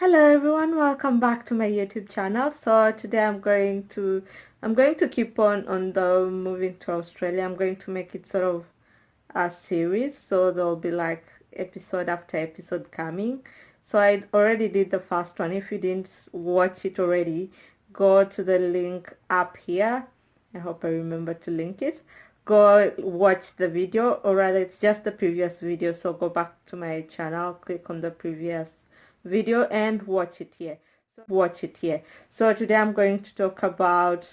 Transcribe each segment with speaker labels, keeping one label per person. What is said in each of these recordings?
Speaker 1: Hello everyone, welcome back to my YouTube channel. So today I'm going to keep on the moving to Australia. I'm going to make it sort of a series, so there'll be like episode after episode coming. So I already did the first one. If you didn't watch it already, go to the link up here. I hope I remember to link it. Go watch the video, or rather it's just the previous video, so go back to my channel, click on the previous video and watch it here. So today I'm going to talk about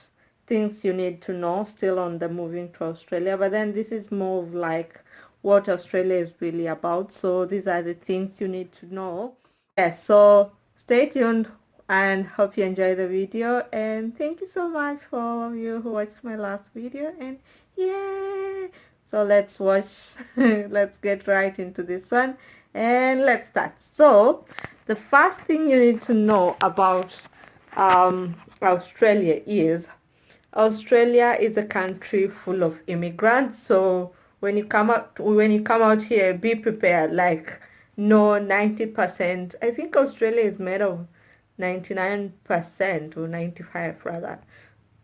Speaker 1: things you need to know, still on the moving to Australia, but then this is more of like what Australia is really about. So these are the things you need to know. Yes, so stay tuned and hope you enjoy the video, and thank you so much for all of you who watched my last video. And yeah, so let's watch let's get right into this one and let's start. So the first thing you need to know about Australia is Australia is a country full of immigrants. So when you come out here, be prepared. Like, no, 90%. I think Australia is made of 99% or 95 rather.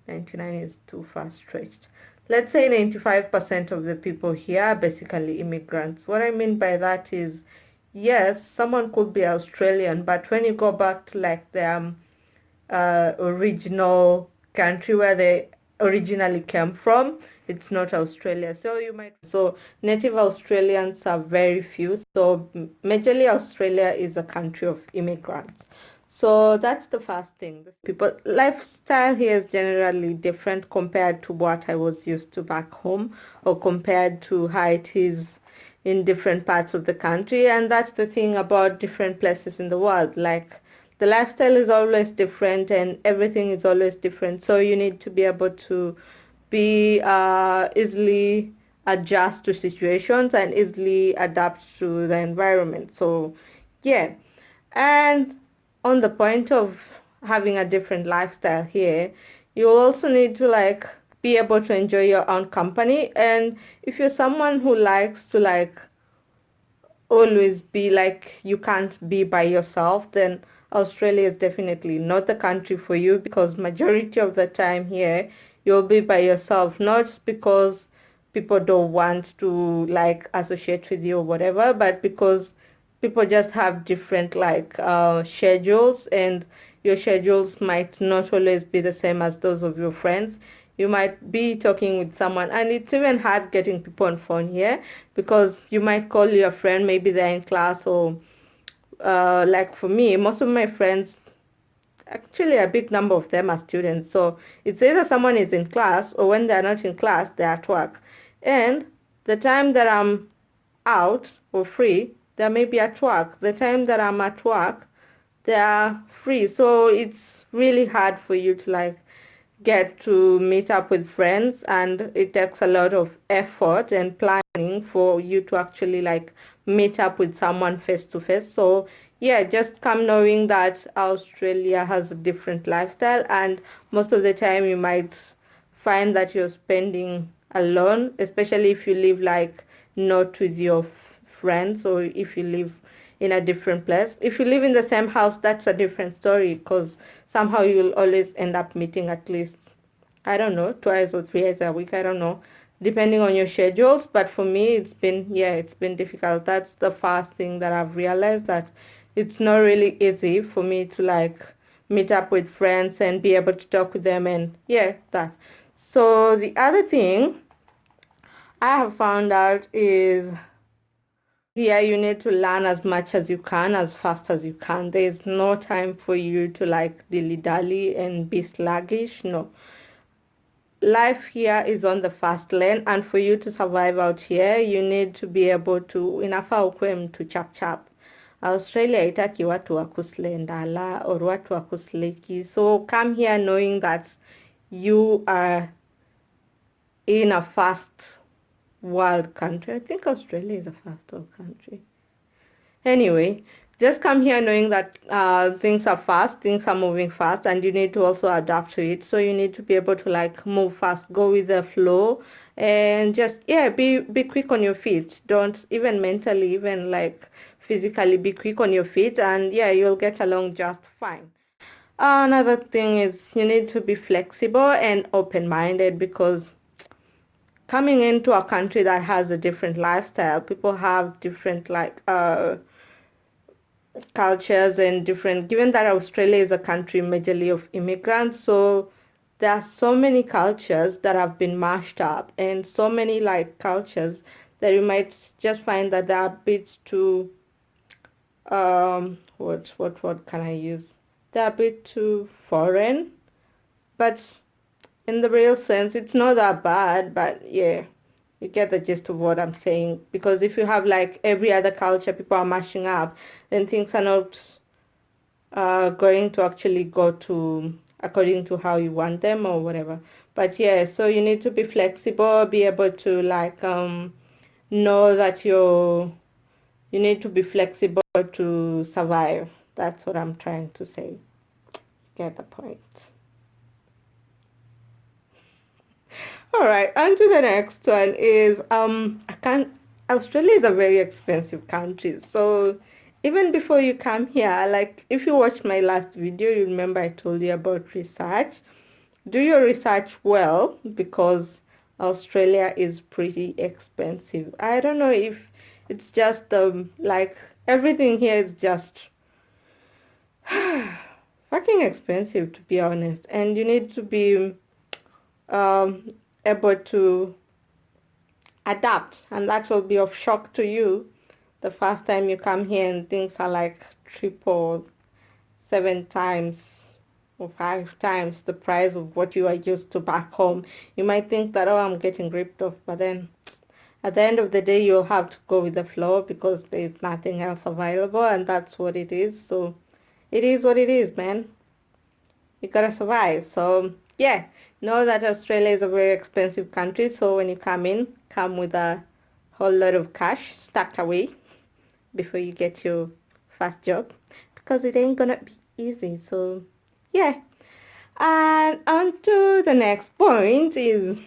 Speaker 1: 99 is too far stretched. Let's say 95% of the people here are basically immigrants. What I mean by that is, yes, someone could be Australian, but when you go back to like their original country where they originally came from, it's not Australia. So native Australians are very few. So majorly Australia is a country of immigrants. So that's the first thing. The people lifestyle here is generally different compared to what I was used to back home, or compared to how it is in different parts of the country. And that's the thing about different places in the world. Like, the lifestyle is always different and everything is always different. So you need to be able to be easily adjust to situations and easily adapt to the environment. So yeah. And on the point of having a different lifestyle here, you also need to like be able to enjoy your own company. And if you're someone who likes to like always be like, you can't be by yourself, then Australia is definitely not the country for you, because majority of the time here you'll be by yourself, not because people don't want to like associate with you or whatever, but because people just have different like schedules, and your schedules might not always be the same as those of your friends. You might be talking with someone, and it's even hard getting people on phone here, because you might call your friend, maybe they're in class, or like for me, most of my friends, actually a big number of them, are students. So it's either someone is in class, or when they're not in class, they're at work. And the time that I'm out or free, they may be at work. The time that I'm at work, they are free. So it's really hard for you to like get to meet up with friends, and it takes a lot of effort and planning for you to actually like meet up with someone face to face. So yeah, just come knowing that Australia has a different lifestyle, and most of the time you might find that you're spending alone, especially if you live like not with your friends, or if you live in a different place. If you live in the same house, that's a different story, because somehow you'll always end up meeting at least, I don't know, twice or thrice a week, I don't know, depending on your schedules. But for me, it's been difficult. That's the first thing that I've realized, that it's not really easy for me to like meet up with friends and be able to talk with them, and yeah, that. So the other thing I have found out is, here you need to learn as much as you can, as fast as you can. There's no time for you to like dilly-dally and be sluggish. No. Life here is on the fast lane, and for you to survive out here, you need to be able to, inafaa ukwe mtu chap chap. Australia haitaki watu wa kuslendala or watu wa kusleki. So come here knowing that you are in a fast world country. I think Australia is a fast world country. Anyway, just come here knowing that things are fast, things are moving fast, and you need to also adapt to it. So you need to be able to like move fast, go with the flow, and just, yeah, be quick on your feet. Don't, even mentally, even like physically be quick on your feet, and yeah, you'll get along just fine. Another thing is you need to be flexible and open-minded, because coming into a country that has a different lifestyle, people have different cultures and different, given that Australia is a country majorly of immigrants, so there are so many cultures that have been mashed up, and so many like cultures that you might just find that they are a bit too what can I use? They're a bit too foreign, but in the real sense, it's not that bad. But yeah, you get the gist of what I'm saying. Because if you have like every other culture people are mashing up, then things are not going to actually go to according to how you want them or whatever. But yeah, so you need to be flexible, be able to like know that you need to be flexible to survive. That's what I'm trying to say. Get the point. All right, on to the next one is I can't Australia is a very expensive country. So even before you come here, like if you watch my last video, you remember I told you about research. Do your research well, because Australia is pretty expensive. I don't know if it's just like everything here is just fucking expensive, to be honest, and you need to be um, able to adapt, and that will be of shock to you the first time you come here and things are like triple, 7 times or 5 times the price of what you are used to back home. You might think that, oh, I'm getting ripped off, but then at the end of the day, you'll have to go with the flow, because there's nothing else available, and that's what it is. So it is what it is, man. You gotta survive. So yeah, know that Australia is a very expensive country. So when you come with a whole lot of cash stacked away before you get your first job, because it ain't gonna be easy. So yeah. And on to the next point is,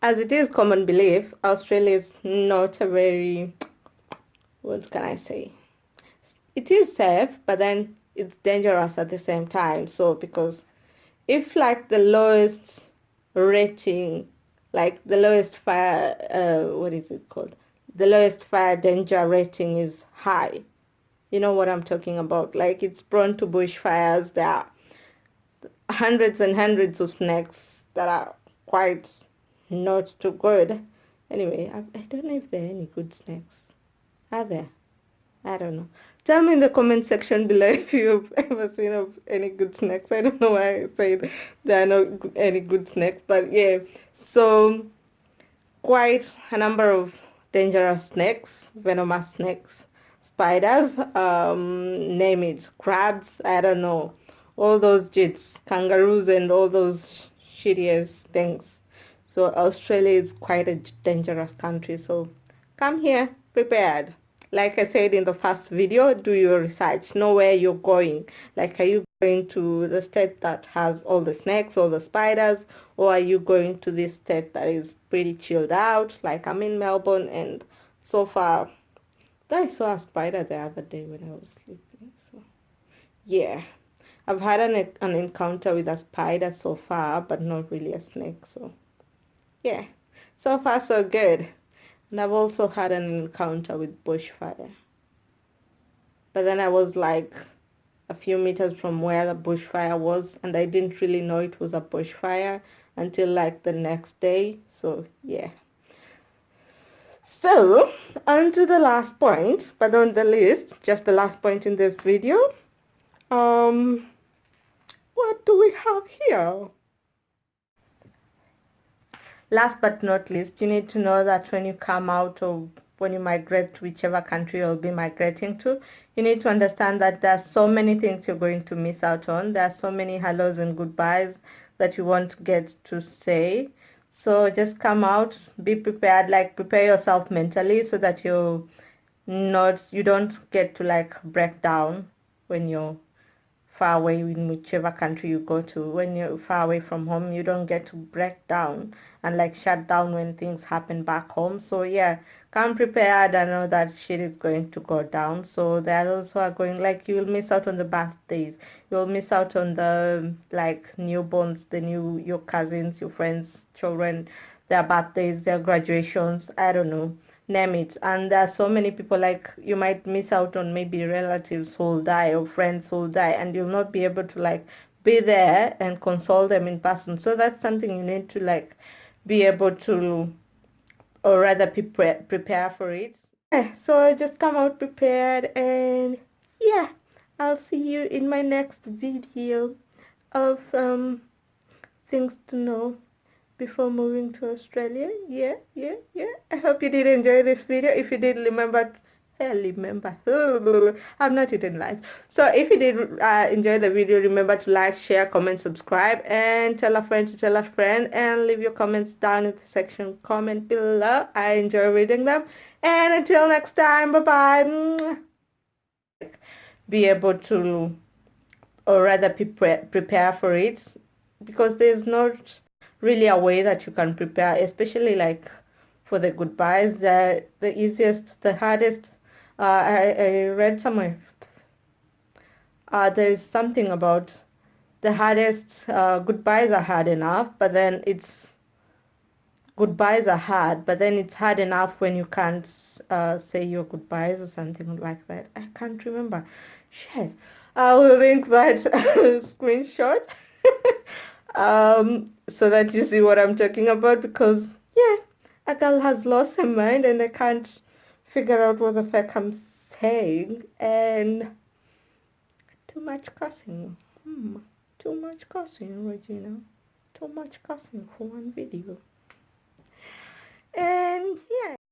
Speaker 1: as it is common belief, Australia is not a very, what can I say? It is safe, but then it's dangerous at the same time. So because if like the lowest rating, like the lowest fire, what is it called? The lowest fire danger rating is high. You know what I'm talking about? Like it's prone to bushfires. There are hundreds and hundreds of snakes that are quite not too good. Anyway, I don't know if there are any good snakes. Are there? I don't know. Tell me in the comment section below if you've ever seen of any good snakes. I don't know why I said there are no any good snakes, but yeah. So quite a number of dangerous snakes, venomous snakes, spiders, name it, crabs, I don't know, all those jits, kangaroos, and all those shittiest things. So Australia is quite a dangerous country. So come here prepared. Like I said in the first video, do your research. Know where you're going. Like, are you going to the state that has all the snakes, all the spiders, or are you going to this state that is pretty chilled out? Like I'm in Melbourne, and so far, I saw a spider the other day when I was sleeping. So yeah, I've had an encounter with a spider so far, but not really a snake. So yeah, so far so good. And I've also had an encounter with bushfire. But then I was like a few meters from where the bushfire was, and I didn't really know it was a bushfire until like the next day. So yeah. So on to the last point, but on the list, just the last point in this video. What do we have here? Last but not least, you need to know that when you come out, or when you migrate to whichever country you'll be migrating to, you need to understand that there are so many things you're going to miss out on. There are so many hellos and goodbyes that you won't get to say. So just come out, be prepared, like prepare yourself mentally so that you don't get to like break down when you're far away in whichever country you go to. When you're far away from home, you don't get to break down and like shut down when things happen back home. So yeah, come prepared. I know that shit is going to go down. So there are those who are going, like, you will miss out on the birthdays. You'll miss out on the like newborns, your cousins, your friends, children, their birthdays, their graduations. I don't know, name it. And there are so many people, like, you might miss out on maybe relatives who will die or friends who will die, and you'll not be able to like be there and console them in person. So that's something you need to like be able to, or rather prepare for it. So just come out prepared, and yeah, I'll see you in my next video of things to know before moving to Australia. Yeah. I hope you did enjoy this video. If you did, remember, I'm not eating live. So if you did enjoy the video, remember to like, share, comment, subscribe, and tell a friend to tell a friend, and leave your comments down in the section comment below. I enjoy reading them. And until next time, bye bye. Be able to, or rather prepare for it, because there's not really a way that you can prepare, especially like for the goodbyes. The easiest, the hardest, I read somewhere, there's something about the hardest, goodbyes are hard enough, but then goodbyes are hard, but then it's hard enough when you can't say your goodbyes or something like that. I can't remember. Shit. I will link that screenshot so that you see what I'm talking about, because yeah, a girl has lost her mind and I can't figure out what the fuck I'm saying, and too much cussing. Too much cussing, Regina. Too much cussing for one video. And yeah.